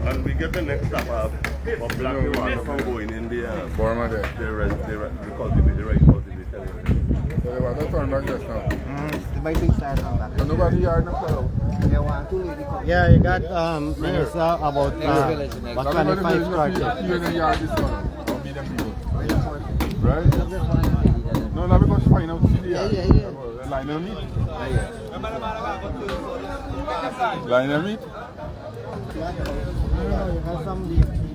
And we get the next stop of black water from going in the Burma there. the right cultivation. So they want to turn back just now. The biting start on that. So nobody yard now follow. They want to leave it. Yeah, you got it's about what 25 projects. Here the yard is gone. Don't be them people. Right? No, now we go find out see the yard. Yeah. Line of meat. Line of meat. You have some leaves.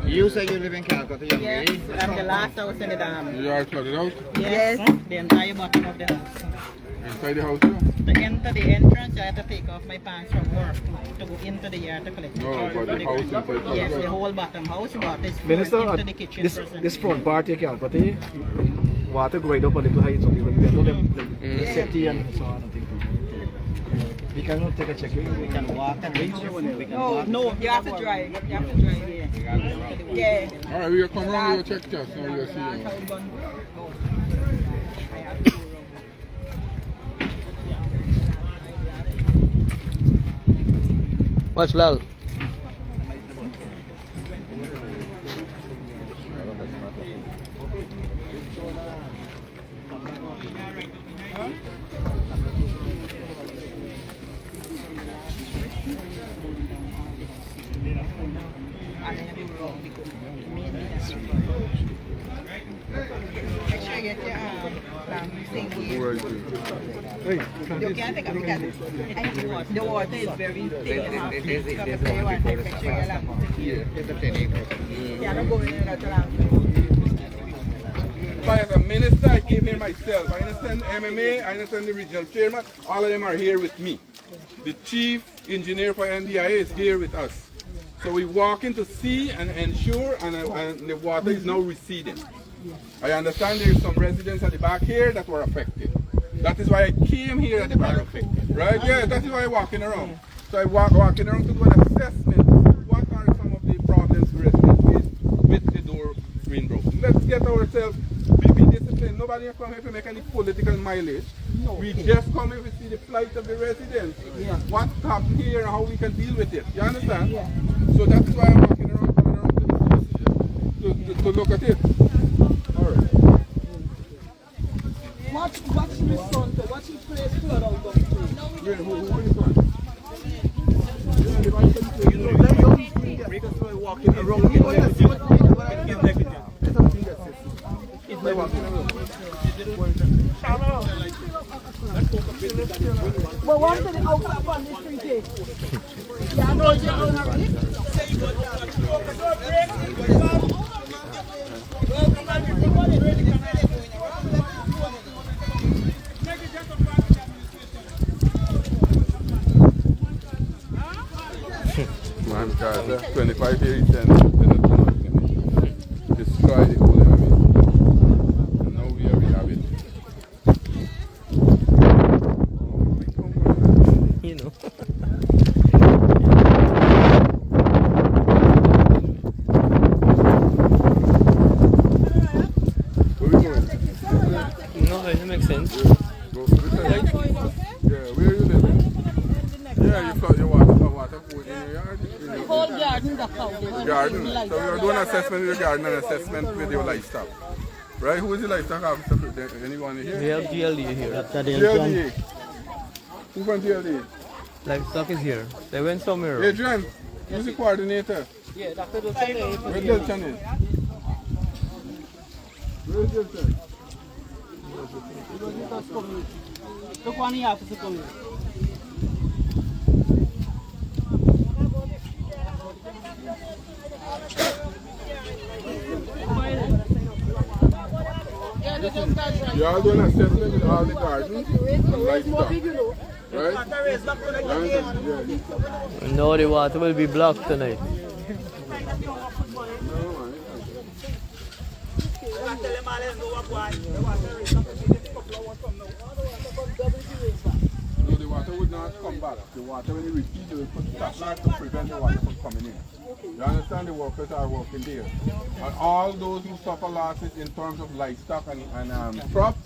You say you live in Calcutta, young yes, lady? I'm the last house in the dam. You are flooded out? Yes, the entire bottom of the house. Inside the house too? To enter the entrance, I had to take off my pants from work to go into the yard to collect. No, but the house inside. Yes, the whole bottom house, but it's Minister, into the kitchen. this front part you can't put the water going up a little height so you can get the safety and so on. We cannot take a check. We can walk and reach we can walk. No, you have to drive. You have to drive here. Yeah. Alright, we'll come around and check just now we'll see you. What's loud? Make sure you get your thing here. You can't take a look at it. The water is very thick. As a minister, I came here myself. I understand MMA, I understand the regional chairman. All of them are here with me. The chief engineer for NDIA is here with us. So we walk in to see and ensure, and the water is now receding. I understand there is some residents at the back here that were affected. That is why I came here at the back, right? Yeah, that is why I'm walking around. So I walking around to do an assessment. What are some of the problems the residents face with the door being broken? Let's get ourselves be disciplined. saying. Nobody has come here to make any political mileage. No. We just come here to see the plight of the residents. Yeah. What's happened here and how we can deal with it. You understand? Yeah. So that's why I'm walking around, coming around to look at it. All right. Watch the sun, watch his place further out of the Who is one? Walking around but one to the outside on the street here. Yeah, I know you're on already. Man, guys, 25 years and destroy the whole area. And now we have it. You know. Where we going? No, it makes sense. Go to the side. Yeah, where are you living? Yeah, you thought you water food in your yard? The whole garden got out. Garden. So we are doing assessment with the garden and assessment with your livestock. Right? Who is the livestock officer? Anyone here? We have GLD here. GLD. Who from GLD? Livestock is here. They went somewhere. Adrian, who's the coordinator? Yeah, Dr. Dulchan. Where Dilton is? Where is Dilton? Look one here to come in. You are doing assessment with all the gardens and livestock. Right? No, the water will be blocked tonight. No, the water would not come back. The water, when you repeat, it will put stop to prevent the water from coming in. You understand? The workers are working there. And all those who suffer losses in terms of livestock and crops,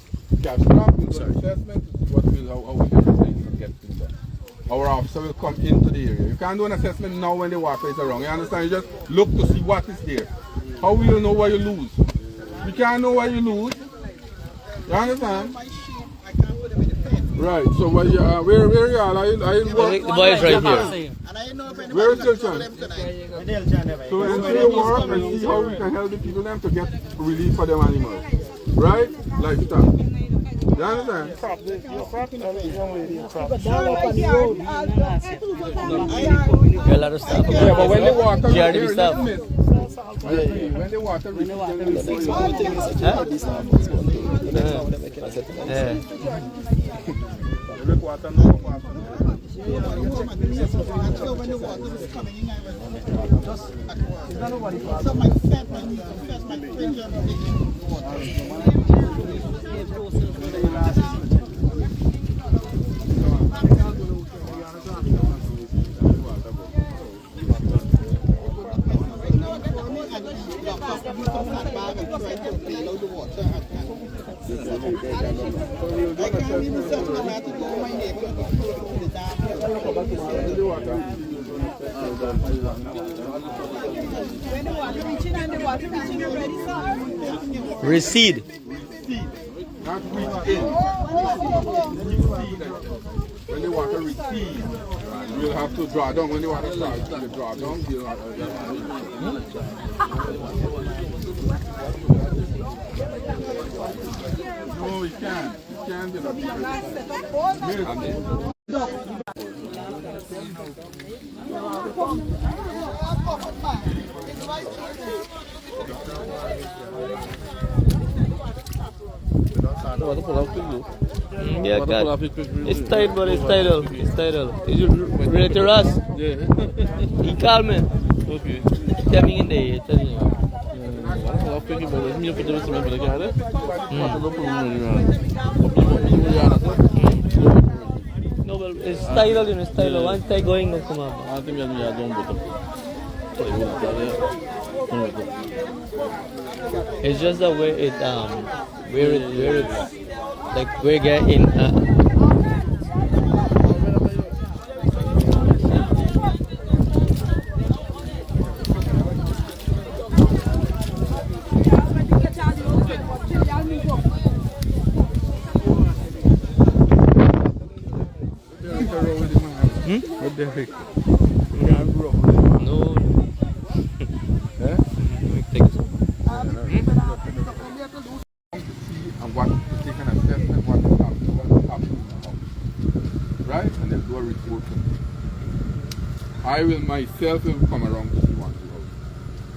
cash crop, will do an assessment to see what will, how we can get things done. Our officer will come into the area. You can't do an assessment now when the water is around. You understand? You just look to see what is there. How will you know what you lose? You can't know what you lose. You understand? Right, so where you are? Where you are? The boy is right here. Where is Dilton? So enter your work and see how we can help the people them to get relief for them animals. Right? Livestock. You understand? A lot of stuff. Yeah, but when the water GRDB stuff. when the water reaches Recede. not reach in. When the water recedes, we'll have to draw down. When the water starts to draw down, we'll have no, we can't. We can't do Yeah, God. It's tight, but it's tidal. It's tidal. Is you ready to rust? Yeah. He called me. Okay. Coming in there, telling you. No, but it's tidal, you know, it's tidal. One tide going, no come up. It's just the way it where it's like we get in. What the heck? No. Eh? And what to take an assessment, what is happening in the house. Right? And then do a report for me. I will myself come around to see once the house.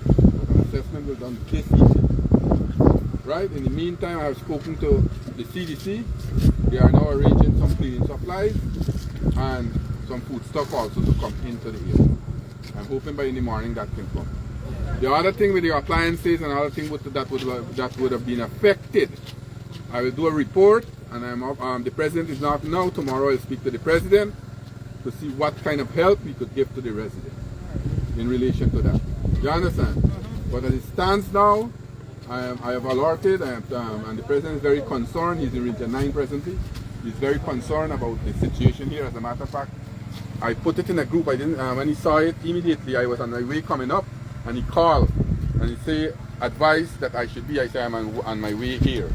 But an assessment will be done this evening. Right? In the meantime, I have spoken to the CDC. They are now arranging some cleaning supplies and some food stuff also to come into the area. I'm hoping by in the morning that can come. The other thing with the appliances and other thing that would have been affected, I will do a report, and the president is not now. Tomorrow I'll speak to the president to see what kind of help we could give to the resident in relation to that. You understand? But as it stands now, I have alerted, and the president is very concerned. He's in Region 9 presently. He's very concerned about the situation here. As a matter of fact, I put it in a group. I didn't. When he saw it immediately, I was on my way coming up, and he called and he said, "Advice that I should be." I said, "I'm on my way here."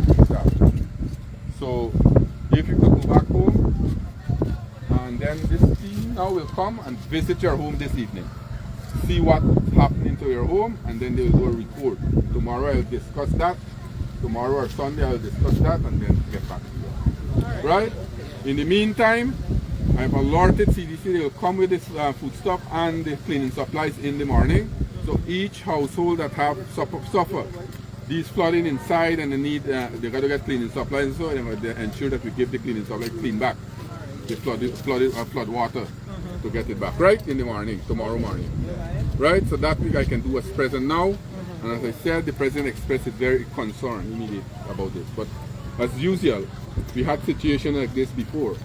So, if you could go back home, and then this team now will come and visit your home this evening, see what's happening to your home, and then they will do a report. Tomorrow I'll discuss that. Tomorrow or Sunday I'll discuss that, and then get back to you. Right? In the meantime, I've alerted CDC. They will come with this food stuff and the cleaning supplies in the morning. So each household that have suffer these flooding inside and they need, they got to get cleaning supplies, so they ensure that we give the cleaning supplies clean back the flood water to get it back right in the morning, tomorrow morning. Right? So that week I can do as present now. And as I said, the president expressed his very concern immediately about this. But as usual, we had situations like this before.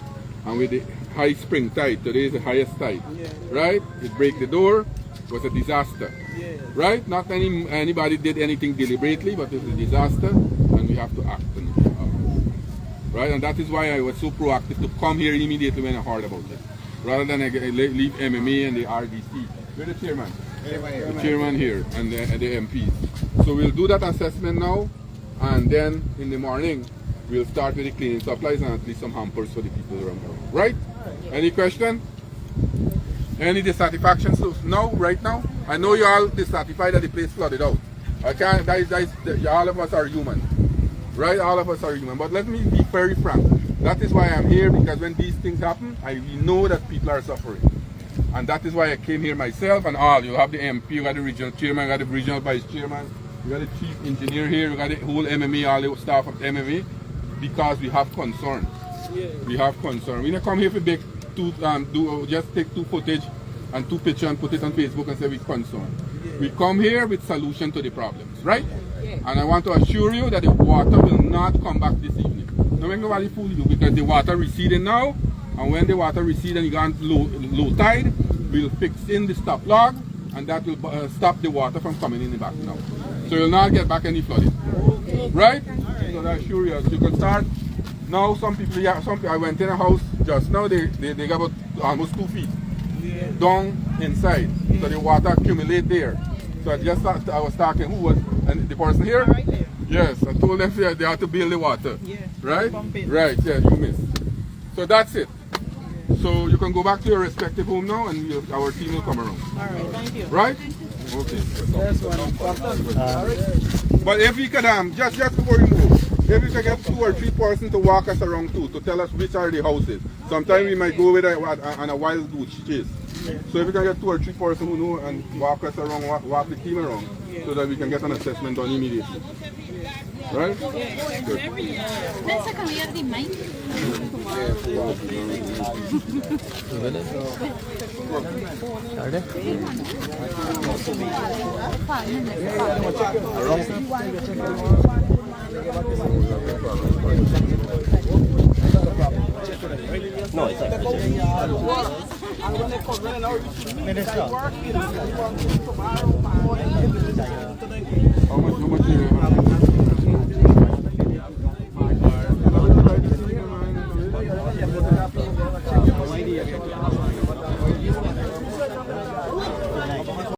And with the high spring tide, today is the highest tide, right? It break the door, it was a disaster, right? Not anybody did anything deliberately, but it was a disaster, and we have to act on it, right? And that is why I was so proactive to come here immediately when I heard about it, rather than leave MMA and the RDC. We're the chairman. The chairman here and the MPs. So we'll do that assessment now, and then in the morning, we'll start with the cleaning supplies and at least some hampers for the people around here. Right? Any question? Any dissatisfaction? So now, right now, I know you all dissatisfied that the place flooded out. I can't, all of us are human. Right? All of us are human. But let me be very frank. That is why I'm here, because when these things happen, we know that people are suffering. And that is why I came here myself and all. You have the MP, you got the regional chairman, you got the regional vice chairman, you got the chief engineer here, you got the whole MMA, all the staff of MMA. Because we have concern. We have concern. We don't come here for big just take two footage and two pictures and put it on Facebook and say we're concerned. We come here with solution to the problems, right? And I want to assure you that the water will not come back this evening. Don't make nobody fool you, because the water receding now, and when the water recedes and you go on low tide, we'll fix in the stop log, and that will stop the water from coming in the back now. So you'll not get back any flooding. Right? So I assure you, you can start. Now some people, I went in a house just now, they got about almost 2 feet down inside. So the water accumulate there. So I was talking, who was, and the person here? Right there. Yes, I told them they have to build the water. Yeah. Right? Right, yeah, you missed. So that's it. So you can go back to your respective home now, and our team will come around. All right, thank you. Right? Okay. But if we could, just before we move, if we could get 2 or 3 persons to walk us around too, to tell us which are the houses. Sometimes we might go with on a wild goose chase. So if we can get 2 or 3 persons who know and walk us around, walk the team around, so that we can get an assessment done immediately. Right? Good. Pensa cambiar de mic? No, it's not. Minister.